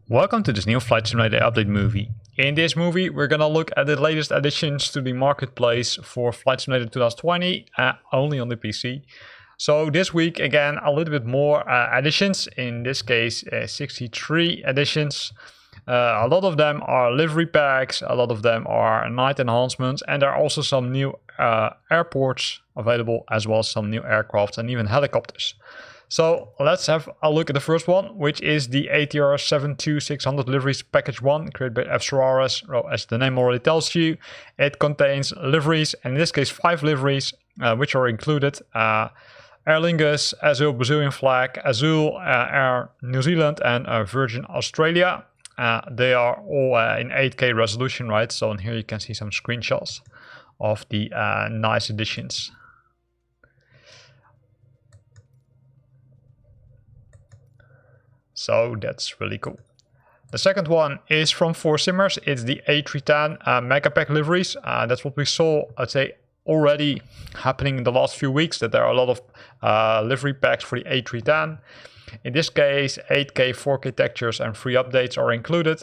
Welcome to this new Flight Simulator update movie. In this movie, we're gonna look at the latest additions to the marketplace for Flight Simulator 2020, only on the PC. So this week, again, a little bit more additions, in this case 63 additions. A lot of them are livery packs, a lot of them are night enhancements, and there are also some new airports available, as well as some new aircraft and even helicopters. So let's have a look at the first one, which is the ATR 72600 liveries package 1, created by F. Solaris. Well, as the name already tells you, it contains liveries, and in this case 5 liveries, which are included. Aer Lingus, Azul Brazilian flag, Azul Air New Zealand, and Virgin Australia. They are all in 8K resolution, right? So in here you can see some screenshots of the nice additions. So that's really cool. The second one is from 4Simmers. It's the A310 Mega Pack liveries. That's what we saw, I'd say, already happening in the last few weeks, that there are a lot of livery packs for the A310. In this case, 8K, 4K textures and free updates are included.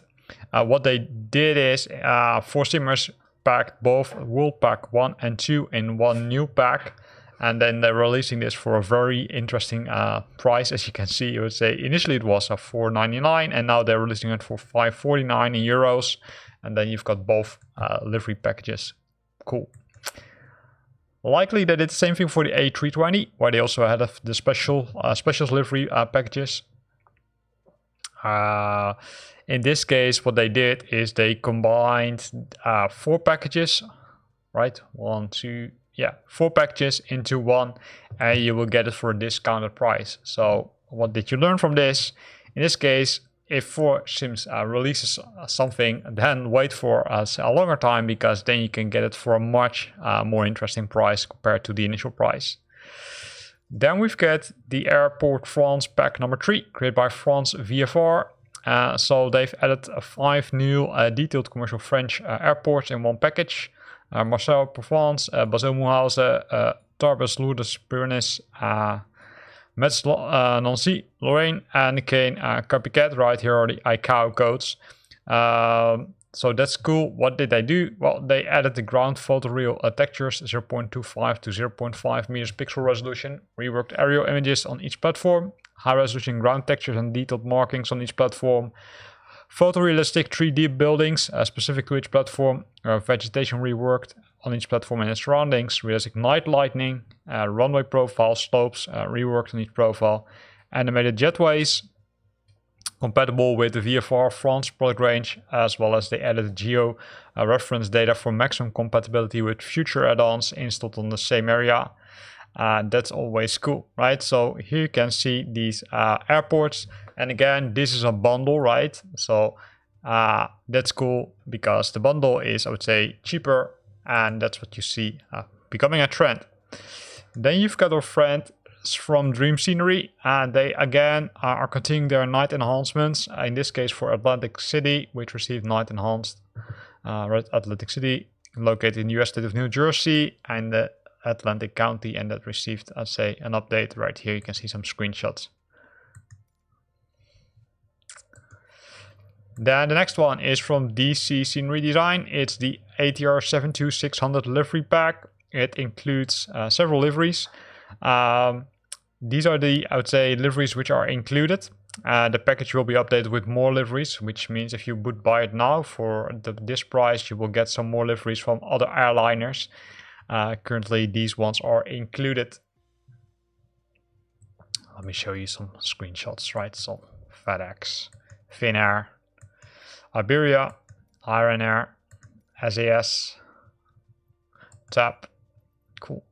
What they did is 4Simmers packed both World Pack 1 and 2 in one new pack. And then they're releasing this for a very interesting price. As you can see, you would say initially it was a $4.99, and now they're releasing it for €5.49 in euros. And then you've got both livery packages. Cool. Likely they did the same thing for the A320, where they also had the special livery packages. In this case, what they did is they combined 4 packages, right? 4 packages into one, and you will get it for a discounted price. So what did you learn from this? In this case, if 4Sims releases something, then wait for a longer time, because then you can get it for a much more interesting price compared to the initial price. Then we've got the Airport France pack number 3, created by France VFR. So they've added 5 new detailed commercial French airports in one package. Marseille, Provence, Basel, Mulhouse, Tarbes, Lourdes, Pernis, Metz, Nancy, Lorraine, and Caen, Capicat. Right here are the ICAO codes. So that's cool. What did they do? Well, they added the ground photoreal textures 0.25 to 0.5 meters pixel resolution, reworked aerial images on each platform, high resolution ground textures and detailed markings on each platform, photorealistic 3D buildings specific to each platform, vegetation reworked on each platform and its surroundings, realistic night lighting, runway profile, slopes reworked on each profile, animated jetways, compatible with the VFR France product range, as well as they added geo reference data for maximum compatibility with future add-ons installed on the same area. That's always cool, right? So here you can see these airports, and again, this is a bundle, right? So that's cool, because the bundle is, I would say, cheaper, and that's what you see becoming a trend. Then you've got our friends from Dream Scenery, and they again are continuing their night enhancements, in this case for Atlantic City, which received night enhanced. Atlantic City, located in the US state of New Jersey and the Atlantic County, and that received, I'd say, an update. Right here you can see some screenshots. Then the next one is from DC Scenery Design. It's the ATR 72600 livery pack. It includes several liveries. These are the, I would say, liveries which are included. The package will be updated with more liveries, which means if you would buy it now for this price, you will get some more liveries from other airliners. Currently, these ones are included. Let me show you some screenshots, right? So FedEx, Finnair, Iberia, Ryanair, SAS, TAP. Cool.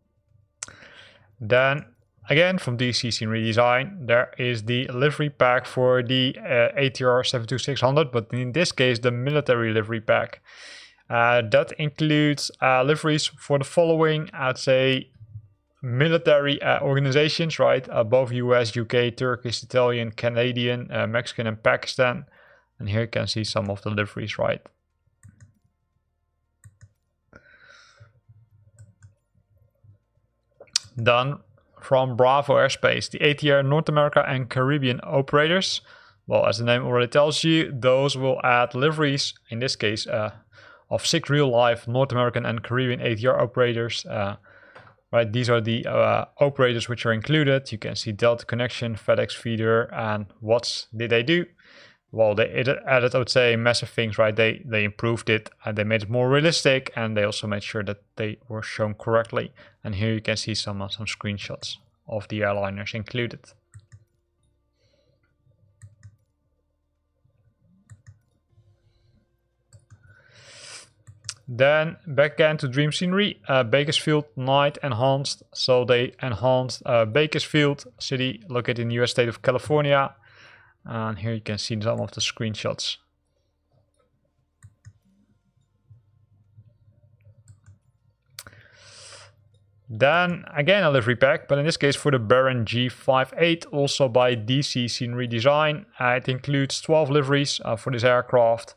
Then again, from DC Scenery Design, there is the livery pack for the ATR 72600, but in this case, the military livery pack. That includes liveries for the following, I'd say, military organizations, right? Both US, UK, Turkish, Italian, Canadian, Mexican, and Pakistan. And here you can see some of the liveries, right? Then from Bravo Airspace, the ATR North America and Caribbean operators. Well, as the name already tells you, those will add liveries, in this case, of 6 real-life North American and Caribbean ATR operators. Right, these are the operators which are included. You can see Delta Connection, FedEx Feeder, and what did they do? Well, they added, I would say, massive things, right? They improved it and they made it more realistic, and they also made sure that they were shown correctly. And here you can see some screenshots of the airliners included. Then back again to Dream Scenery, Bakersfield Night Enhanced. So they enhanced Bakersfield city located in the US state of California. And here you can see some of the screenshots. Then again a livery pack, but in this case for the Baron G58, also by DC Scenery Design. It includes 12 liveries for this aircraft.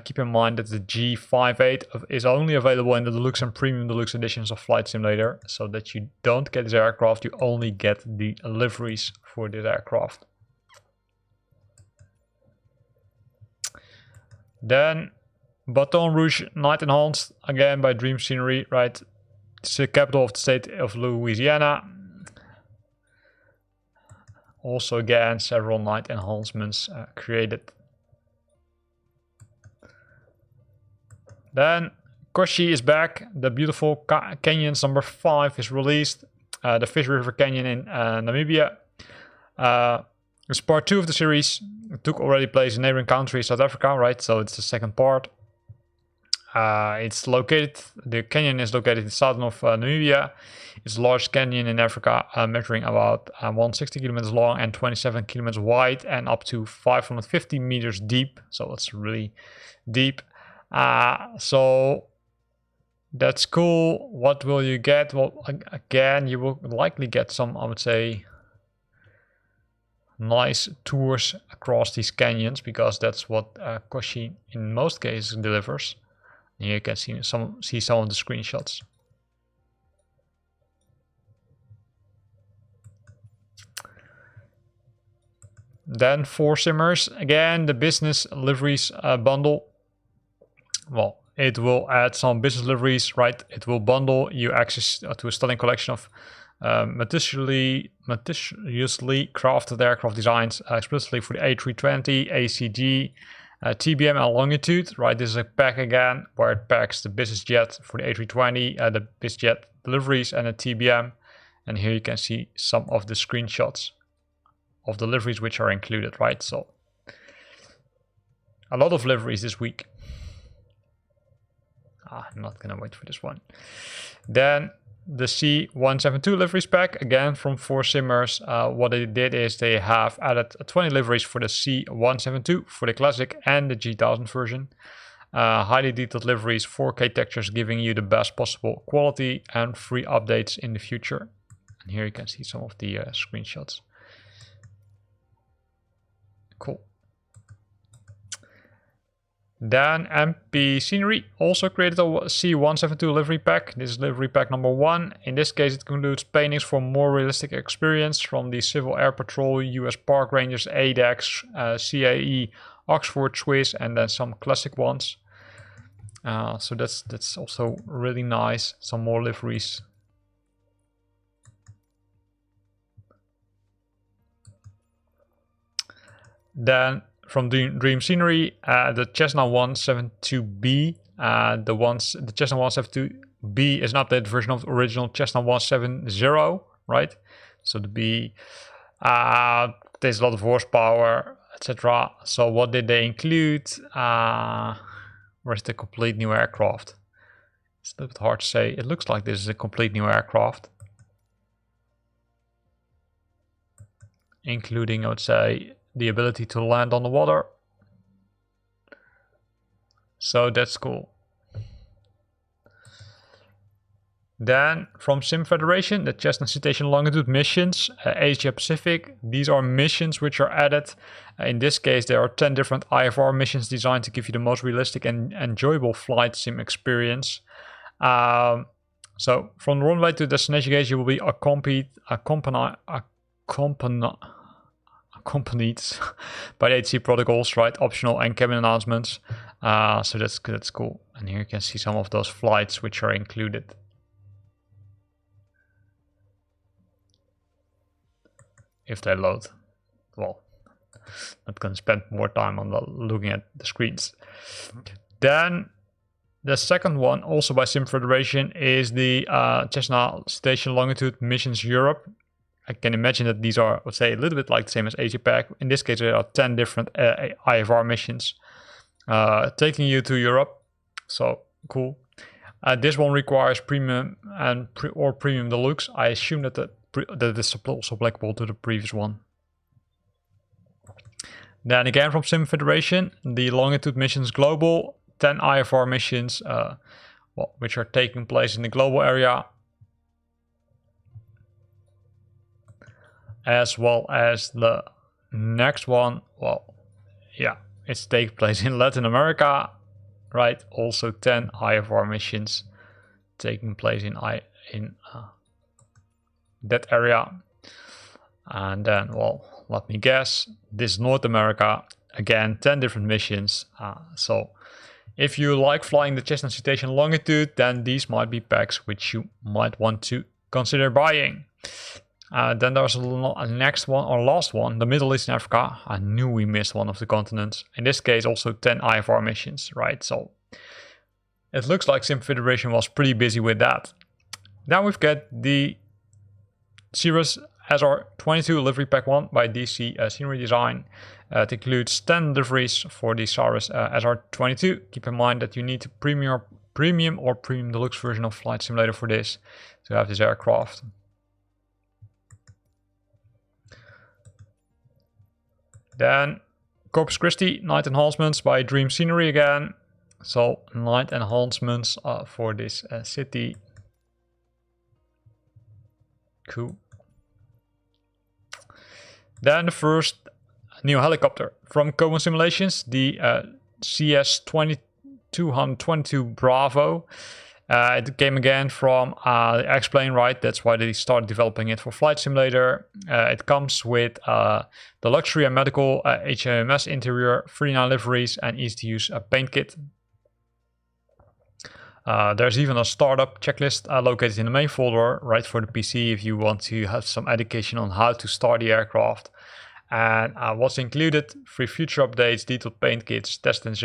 Keep in mind that the G58 is only available in the Deluxe and Premium Deluxe editions of Flight Simulator, so that you don't get this aircraft, you only get the liveries for this aircraft. Then Baton Rouge Night Enhanced, again by Dream Scenery, right? It's the capital of the state of Louisiana. Also again, several night enhancements created. Then Koshi is back. The beautiful Canyons number 5 is released. The Fish River Canyon in Namibia. It's part 2 of the series. It took already place in neighboring country, South Africa, right? So it's the second part. The canyon is located in the southern of Namibia. It's the largest canyon in Africa, measuring about 160 kilometers long and 27 kilometers wide and up to 550 meters deep. So it's really deep. So that's cool. What will you get? Well, again, you will likely get some, I would say, nice tours across these canyons, because that's what Koshi in most cases delivers. Here you can see some of the screenshots. Then for Simmers, again the business liveries bundle. Well, it will add some business liveries, right? It will bundle you access to a stunning collection of meticulously crafted aircraft designs, explicitly for the A320, ACG, TBM and Longitude, right? This is a pack again where it packs the business jet for the A320, the business jet deliveries and the TBM. And here you can see some of the screenshots of the liveries which are included, right? So a lot of liveries this week. I'm not gonna wait for this one. Then the C172 liveries pack, again from 4Simmers. What they did is they have added 20 liveries for the C172 for the classic and the G1000 version. Highly detailed liveries, 4K textures, giving you the best possible quality and free updates in the future. And here you can see some of the screenshots. Cool. Then MP Scenery also created a C172 livery pack. This is livery pack number 1. In this case, it includes paintings for more realistic experience from the Civil Air Patrol, US Park Rangers, ADAX, CAE, Oxford, Swiss, and then some classic ones. So that's also really nice. Some more liveries. Then from Dream Scenery, the Cessna 172B. The Cessna 172B is an updated version of the original Cessna 170, right? So the B, there's a lot of horsepower, etc. So what did they include? Where's the complete new aircraft? It's a little bit hard to say. It looks like this is a complete new aircraft, including, I would say, the ability to land on the water. So that's cool. Then from Sim Federation, the Cessna Citation Longitude missions, Asia Pacific. These are missions which are added. In this case, there are 10 different IFR missions designed to give you the most realistic and enjoyable flight sim experience. So from the runway to destination gate, you will be accompanied by the ATC protocols, right? Optional and cabin announcements. So that's cool. And here you can see some of those flights which are included. If they load. Well, not going to spend more time on looking at the screens. Then the second one, also by Sim Federation, is the Cessna Citation Longitude Missions Europe. I can imagine that these are, I would say, a little bit like the same as AsiaPac. In this case, there are 10 different IFR missions taking you to Europe. So cool. This one requires premium or premium deluxe. I assume that that is also applicable to the previous one. Then again from Sim Federation, the Longitude Missions Global, 10 IFR missions, which are taking place in the global area, as well as the next one. Well, yeah, it's taking place in Latin America, right? Also 10 IFR missions taking place in that area. And then, well, let me guess, this North America, again, 10 different missions. So if you like flying the Cessna Citation Longitude, then these might be packs which you might want to consider buying. Then there's a next one, or last one, the Middle East and Africa. I knew we missed one of the continents. In this case, also 10 IFR missions, right? So it looks like Sim Federation was pretty busy with that. Then we've got the Cirrus SR22 Livery Pack 1 by DC Scenery Design. It includes 10 liveries for the Cirrus SR22. Keep in mind that you need a premium or premium deluxe version of Flight Simulator for this to have this aircraft. Then Corpus Christi night enhancements by Dream Scenery again. So night enhancements for this city. Cool. Then the first new helicopter from Common Simulations, the CS2222 Bravo. It came again from the X-Plane, right? That's why they started developing it for Flight Simulator. It comes with the luxury and medical HMS interior, 39 liveries, and easy-to-use paint kit. There's even a startup checklist located in the main folder, right, for the PC if you want to have some education on how to start the aircraft. And what's included: free future updates, detailed paint kits, tested and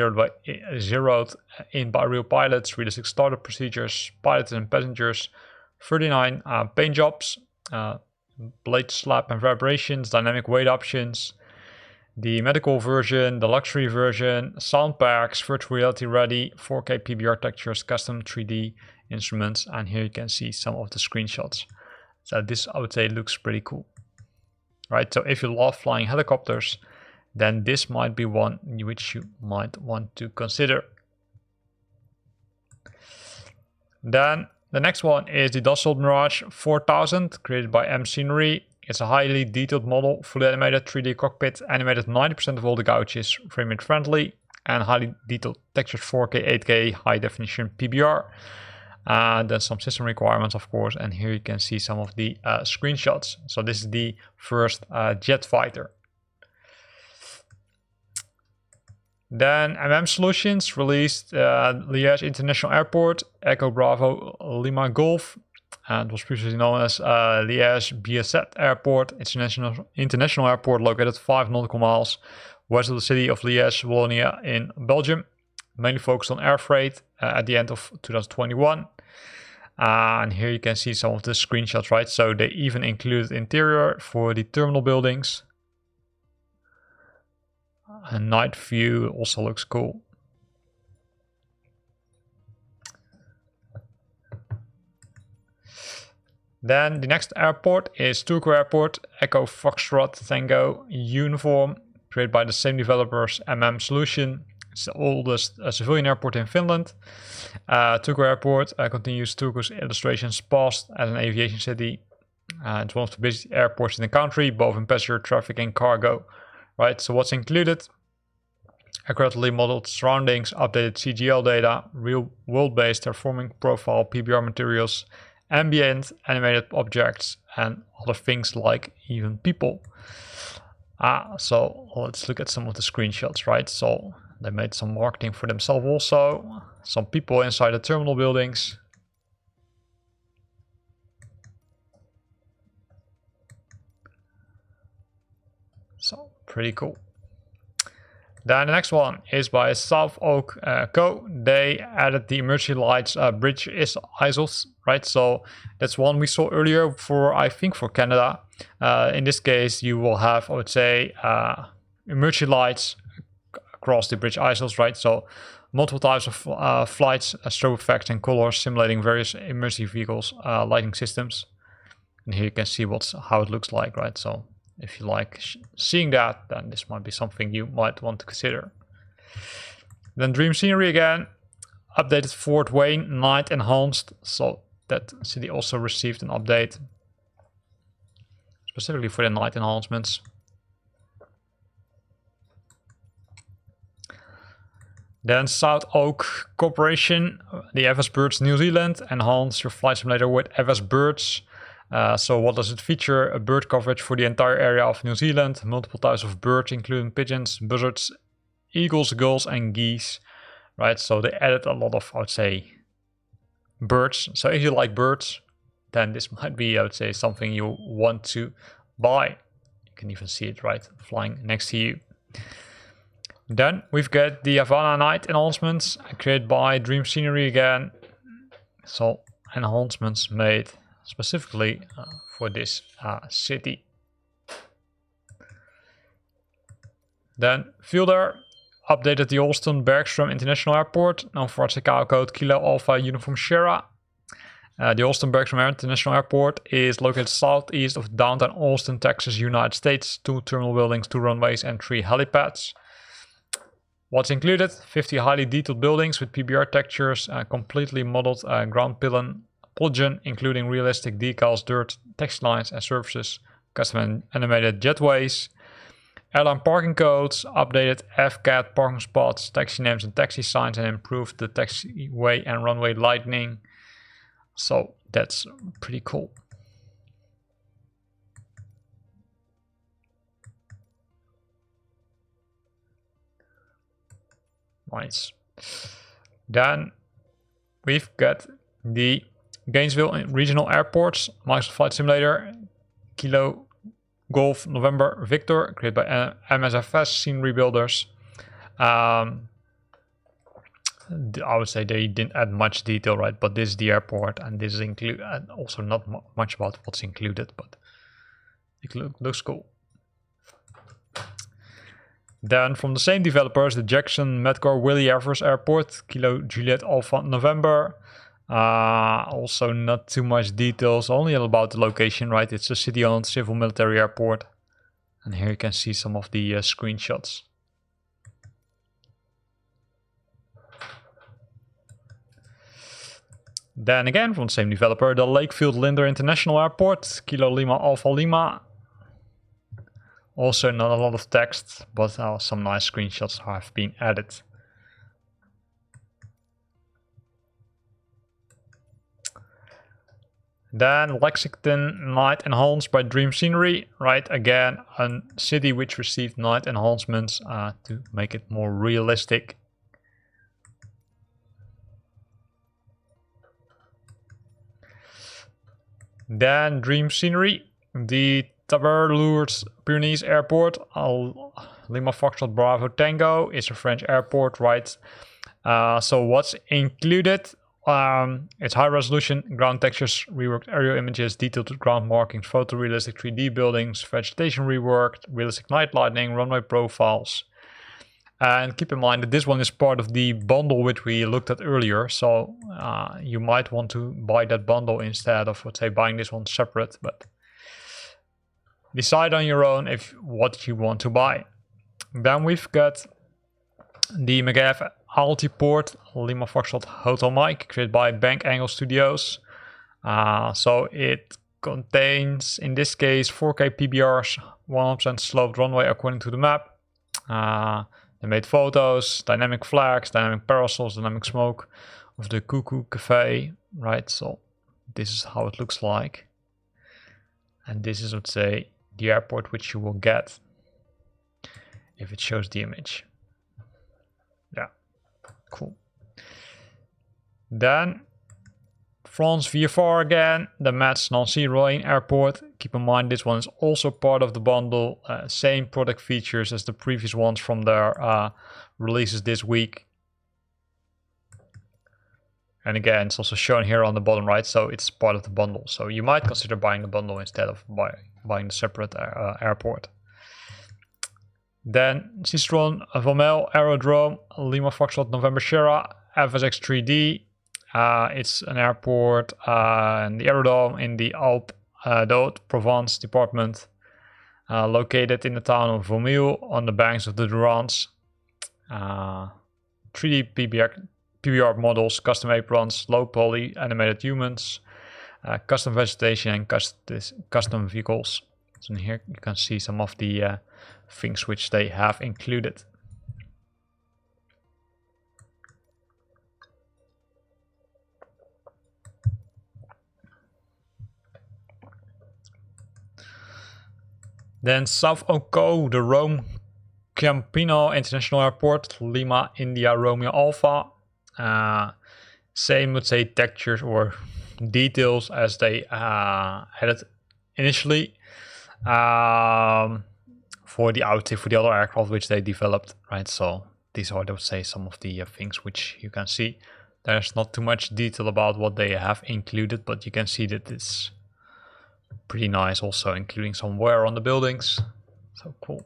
zeroed in by real pilots, realistic startup procedures, pilots and passengers, 39 paint jobs, blade slap and vibrations, dynamic weight options, the medical version, the luxury version, sound packs, virtual reality ready, 4K PBR textures, custom 3D instruments, and here you can see some of the screenshots. So this, I would say, looks pretty cool. Right, so if you love flying helicopters, then this might be one which you might want to consider. Then the next one is the Dassault Mirage 4000, created by M Scenery. It's a highly detailed model, fully animated 3D cockpit, animated 90% of all the gouges, frame rate friendly, and highly detailed textured 4K, 8K, high definition PBR. Then some system requirements, of course, and here you can see some of the screenshots. So this is the first jet fighter. Then Solutions released Liège International Airport, Echo Bravo Lima Golf, and was previously known as Liège Biesset Airport. It's an international airport located 5 nautical miles west of the city of Liège, Wallonia in Belgium. Mainly focused on air freight at the end of 2021. And here you can see some of the screenshots, right? So they even included interior for the terminal buildings. A night view also looks cool. Then the next airport is Turku Airport, Echo Foxtrot Tango Uniform, created by the same developers, Solution. It's the oldest civilian airport in Finland. Turku Airport continues Turku's illustrations past as an aviation city. It's one of the busiest airports in the country, both in passenger traffic and cargo. Right, so what's included? accurately modeled surroundings, updated CGL data, real world-based terraforming profile, PBR materials, ambient animated objects, and other things like even people. So let's look at some of the screenshots, right? So they made some marketing for themselves also. Some people inside the terminal buildings. So pretty cool. Then the next one is by South Oak Co. They added the emergency lights bridge isles, right? So that's one we saw earlier for, I think, for Canada. In this case, you will have, I would say, emergency lights across the bridge isles, right? So multiple types of flights, strobe effects and colors, simulating various emergency vehicles, lighting systems. And here you can see how it looks like, right? So if you like seeing that, then this might be something you might want to consider. Then Dream Scenery again, updated Fort Wayne, night enhanced. So that city also received an update, specifically for the night enhancements. Then South Oak Corporation, the FS Birds New Zealand, enhance your flight simulator with FS Birds. So what does it feature? A bird coverage for the entire area of New Zealand, multiple types of birds, including pigeons, buzzards, eagles, gulls, and geese, right? So they added a lot of, I would say, birds. So if you like birds, then this might be, I would say, something you want to buy. You can even see it, right, flying next to you. Then we've got the Havana night enhancements created by Dream Scenery again. So enhancements made specifically for this city. Then Fielder updated the Alston Bergstrom International Airport, known for its ICAO code Kilo Alpha Uniform Sierra. The Alston Bergstrom International Airport is located southeast of downtown Austin, Texas, United States. 2 terminal buildings, 2 runways, and 3 helipads. What's included? 50 highly detailed buildings with PBR textures, completely modeled ground polygon, including realistic decals, dirt, text lines, and surfaces, custom animated jetways, airline parking codes, updated FCAT parking spots, taxi names and taxi signs, and improved the taxiway and runway lighting. So that's pretty cool. Nice. Then we've got the Gainesville Regional Airports, Microsoft Flight Simulator, Kilo Golf November Victor, created by MSFS Scene Rebuilders. I would say they didn't add much detail, right? But this is the airport, and this is and also not much about what's included, but it looks cool. Then from the same developers, the Jackson Medgar Willie Air Force Airport, Kilo Juliet Alpha November. Also not too much details, only about the location, right? It's a city-owned civil military airport. And here you can see some of the screenshots. Then again, from the same developer, the Lakefield Linder International Airport, Kilo Lima Alpha Lima. Also not a lot of text, but some nice screenshots have been added. Then Lexington Night Enhanced by Dream Scenery, right? Again, a city which received night enhancements to make it more realistic. Then Dream Scenery, the Tabarlours Pyrenees Airport, Lima Foxtrot Bravo Tango, is a French airport, right? So what's included? It's high resolution ground textures, reworked aerial images, detailed ground markings, photorealistic 3D buildings, vegetation reworked, realistic night lighting, runway profiles. And keep in mind that this one is part of the bundle which we looked at earlier, so you might want to buy that bundle instead of, let's say, buying this one separate, but decide on your own what you want to buy. Then we've got the McGaff Altiport Lima Foxtrot Hotel Mike, created by Bank Angle Studios. So it contains, in this case, 4K PBRs, 100% sloped runway according to the map. They made photos, dynamic flags, dynamic parasols, dynamic smoke of the Cuckoo Cafe, right? So this is how it looks like. And this is, let's say, the airport which you will get if it shows the image. Yeah, cool. Then France VFR again, the Metz Nancy Rouen Airport. Keep in mind this one is also part of the bundle. Same product features as the previous ones from their releases this week. And again, it's also shown here on the bottom right, so it's part of the bundle. So you might consider buying the bundle instead of buying the separate airport. Then Citroën Vomel Aerodrome, Lima Foxtrot November Sierra, FSX 3D. It's an airport and the aerodrome in the Alpes d'Haute-Provence department, located in the town of Vomel on the banks of the Durance. 3D PBR models, custom aprons, low poly animated humans, custom vegetation and custom vehicles. So here you can see some of the things which they have included. Then South Oko, the Rome Ciampino International Airport, Lima India Romeo Alpha. Same, let's say, textures or details as they had initially for the other aircraft which they developed, right? So these are, I would say, some of the things which you can see. There's not too much detail about what they have included, but you can see that it's pretty nice, also including some wear on the buildings. So cool.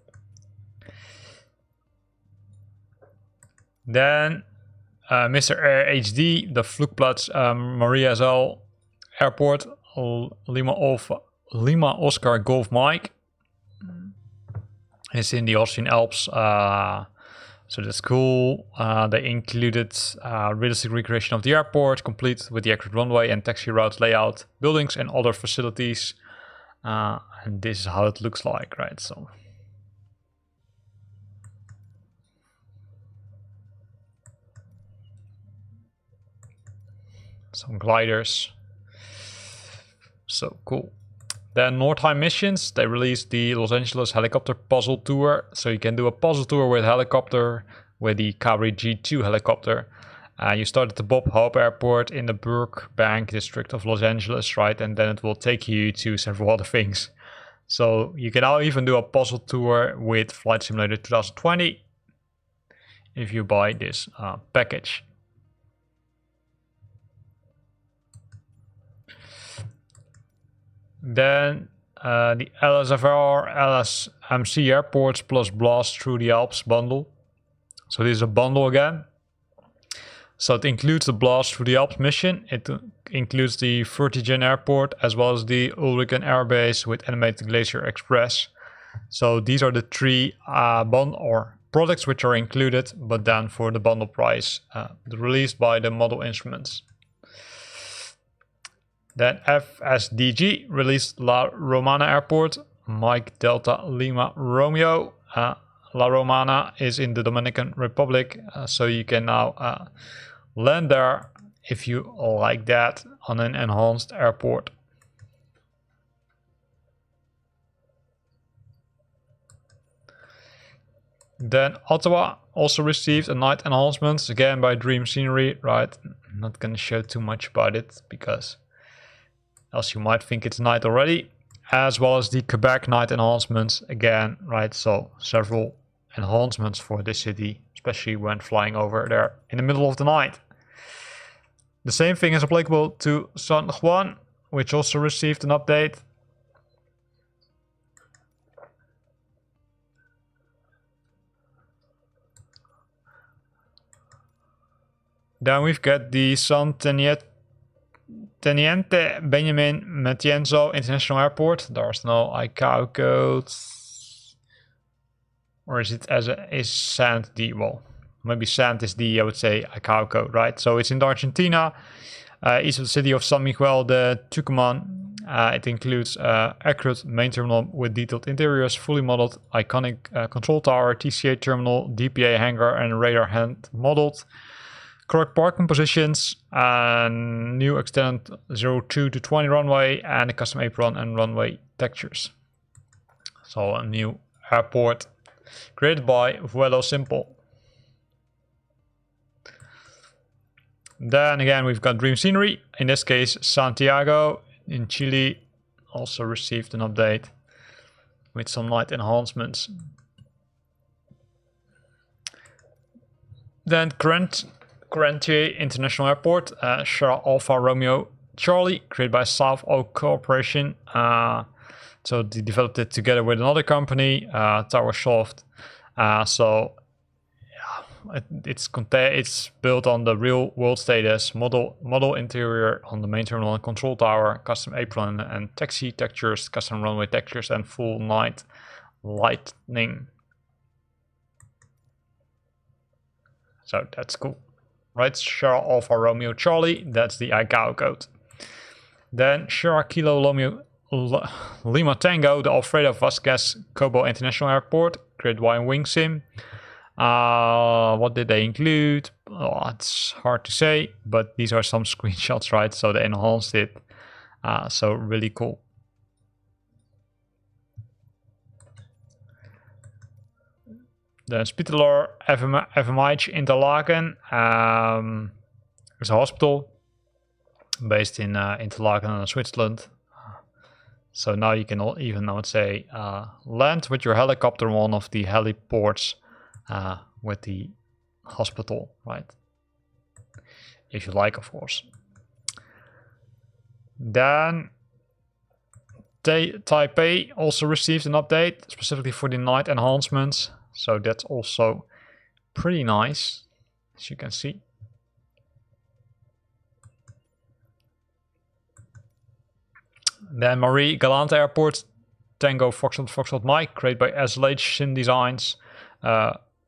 Then Mr. Air HD, the Flugplatz Maria Zal Airport, Lima Oscar Golf Mike. It's in the Austrian Alps, so that's cool. They included realistic recreation of the airport, complete with the accurate runway and taxi route layout, buildings and other facilities. And this is how it looks like, right? So some gliders. So cool. Then Nordheim Missions, they released the Los Angeles helicopter puzzle tour. So you can do a puzzle tour with helicopter, with the Cabri G2 helicopter. You start at the Bob Hope Airport in the Burbank district of Los Angeles, right? And then it will take you to several other things. So you can now even do a puzzle tour with Flight Simulator 2020 if you buy this package. Then the LSFR LSMC Airports plus Blast Through the Alps bundle. So this is a bundle again. So it includes the Blast Through the Alps mission. It includes the Vertigen Airport as well as the Ulriken Air Base with Animated Glacier Express. So these are the three products which are included, but then for the bundle price, released by the Model Instruments. Then FSDG released La Romana Airport, Mike Delta Lima Romeo. La Romana is in the Dominican Republic, so you can now land there if you like that on an enhanced airport. Then Ottawa also received a night enhancements, again by Dream Scenery, right? I'm not going to show too much about it because else you might think it's night already, as well as the Quebec night enhancements again, right? So several enhancements for this city, especially when flying over there in the middle of the night. The same thing is applicable to San Juan, which also received an update. Then we've got the San Teniente Benjamin Matienzo International Airport. There's no ICAO code. Or is it is SANT the, well, maybe SANT is the, I would say, ICAO code, right? So it's in Argentina, east of the city of San Miguel de Tucumán. It includes accurate main terminal with detailed interiors, fully modeled iconic control tower, TCA terminal, DPA hangar, and radar hand modeled. Correct parking positions, new extended 02 to 20 runway, and a custom apron and runway textures. So a new airport created by Vuelo Simple. Then again, we've got Dream Scenery. In this case, Santiago in Chile also received an update with some light enhancements. Then Carrentier International Airport, Sierra Alpha Romeo Charlie, created by South Oak Corporation. So they developed it together with another company, TowerSoft. So yeah, it's built on the real world status, model interior on the main terminal and control tower, custom apron and taxi textures, custom runway textures, and full night lighting. So that's cool. Right, Sierra Alpha Romeo Charlie, that's the ICAO code. Then Sierra Kilo Lima Tango, the Alfredo Vasquez Cobo International Airport, created by WingSim. What did they include? Oh, it's hard to say, but these are some screenshots, right? So they enhanced it. So really cool. Then Spitaler FMH Interlaken is a hospital based in Interlaken, Switzerland. So now you can even, I would say, land with your helicopter on one of the heliports with the hospital, right? If you like, of course. Then Taipei also received an update specifically for the night enhancements. So that's also pretty nice, as you can see. Then Marie Galante Airport, Tango Foxtrot Mike, created by SLH Sim Designs.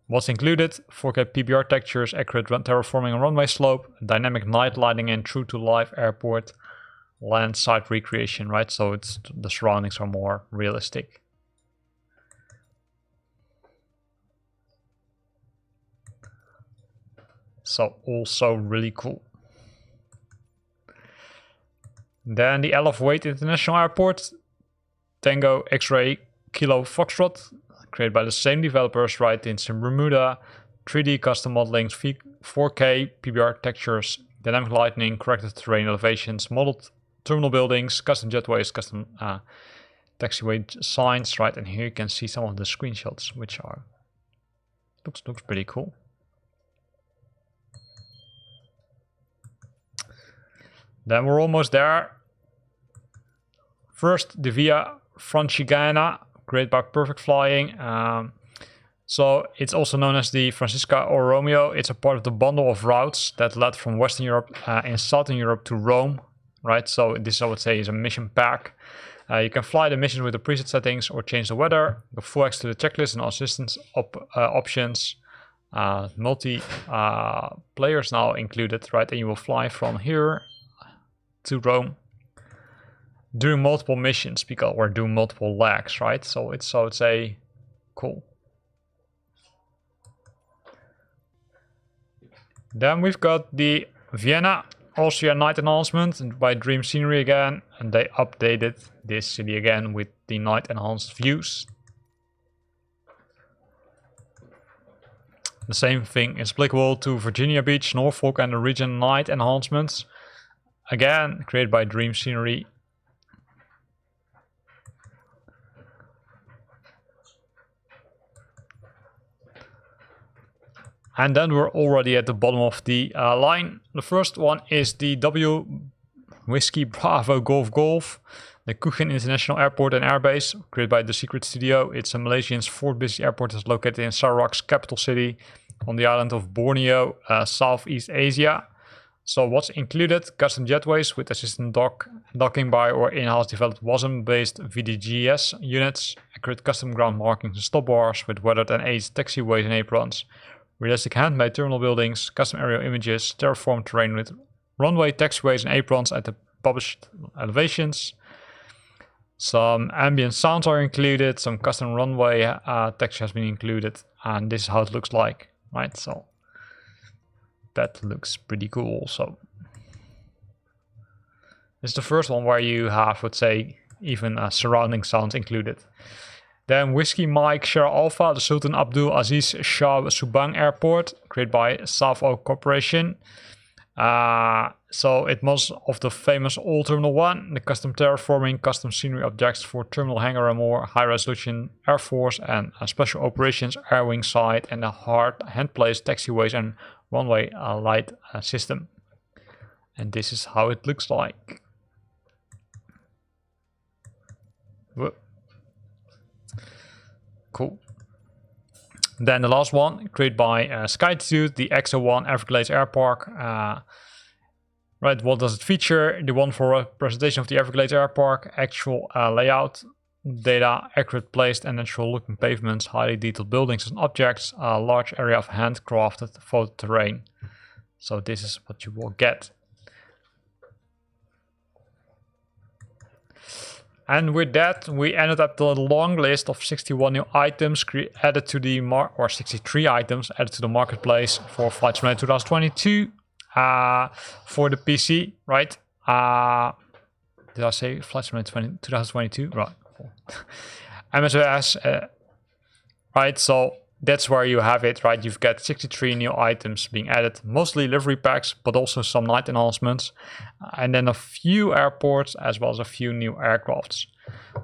What's included? 4K PBR textures, accurate terraforming and runway slope, dynamic night lighting, and true to life airport land site recreation, right? So the surroundings are more realistic. So also really cool. Then the LF Wade International Airport, Tango X-Ray Kilo Foxtrot, created by the same developers, right, in Sim Bermuda, 3D custom modeling, 4K PBR textures, dynamic lighting, corrected terrain elevations, modeled terminal buildings, custom jetways, custom taxiway signs, right, and here you can see some of the screenshots, which are looks pretty cool. Then we're almost there. First, the Via Francigena, created by Perfect Flying. So it's also known as the Francisca or Romeo. It's a part of the bundle of routes that led from Western Europe and Southern Europe to Rome, right? So this, I would say, is a mission pack. You can fly the missions with the preset settings or change the weather. Go full access to the checklist and assistance options. Multi players now included, right? And you will fly from here to Rome during multiple missions, because we're doing multiple legs, right? So it's, I would say, cool. Then we've got the Vienna Austria night announcement by Dream Scenery again, and they updated this city again with the night enhanced views. The same thing is applicable to Virginia Beach, Norfolk, and the region night enhancements. Again, created by Dream Scenery. And then we're already at the bottom of the line. The first one is the W Whiskey Bravo Golf Golf, the Coogan International Airport and Airbase, created by The Secret Studio. It's a Malaysian's fourth busiest airport that's located in Sarawak's capital city on the island of Borneo, Southeast Asia. So what's included? Custom jetways with assistant docking by or in-house developed WASM-based VDGS units, accurate custom ground markings and stop bars with weathered and aged taxiways and aprons, realistic handmade terminal buildings, custom aerial images, terraformed terrain with runway, taxiways and aprons at the published elevations, Some ambient sounds are included, some custom runway texture has been included, and this is how it looks like, right? So that looks pretty cool also. This is the first one where you have, let's say, even surrounding sounds included. Then Whiskey Mike Sierra Alpha, the Sultan Abdul Aziz Shah Subang Airport, created by South Oak Corporation. So it was of the famous old Terminal 1, the custom terraforming, custom scenery objects for Terminal Hangar and more, high resolution Air Force and special operations air wing site, and a hard hand-placed taxiways and runway light system. And this is how it looks like. Whoa. Cool. Then the last one, created by Skytitude, the XO1 Everglades Air Park. Right, what does it feature? The one for a presentation of the Everglades Air Park, actual layout, data, accurate placed and natural looking pavements, highly detailed buildings and objects, a large area of handcrafted photo terrain. So this is what you will get. And with that, we ended up the long list of 61 new items added to the 63 items added to the marketplace for Flight Simulator 2022 for the PC, right? Did I say Flight Simulator 2022? Right. MSFS, right? So that's where you have it, right? You've got 63 new items being added, mostly livery packs, but also some night enhancements, and then a few airports as well as a few new aircrafts.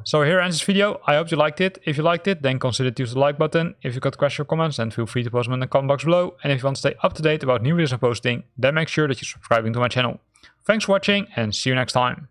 So here ends this video. I hope you liked it. If you liked it, then consider to use the like button. If you've got questions or comments, then feel free to post them in the comment box below. And if you want to stay up to date about new videos I'm posting, then make sure that you're subscribing to my channel. Thanks for watching and see you next time.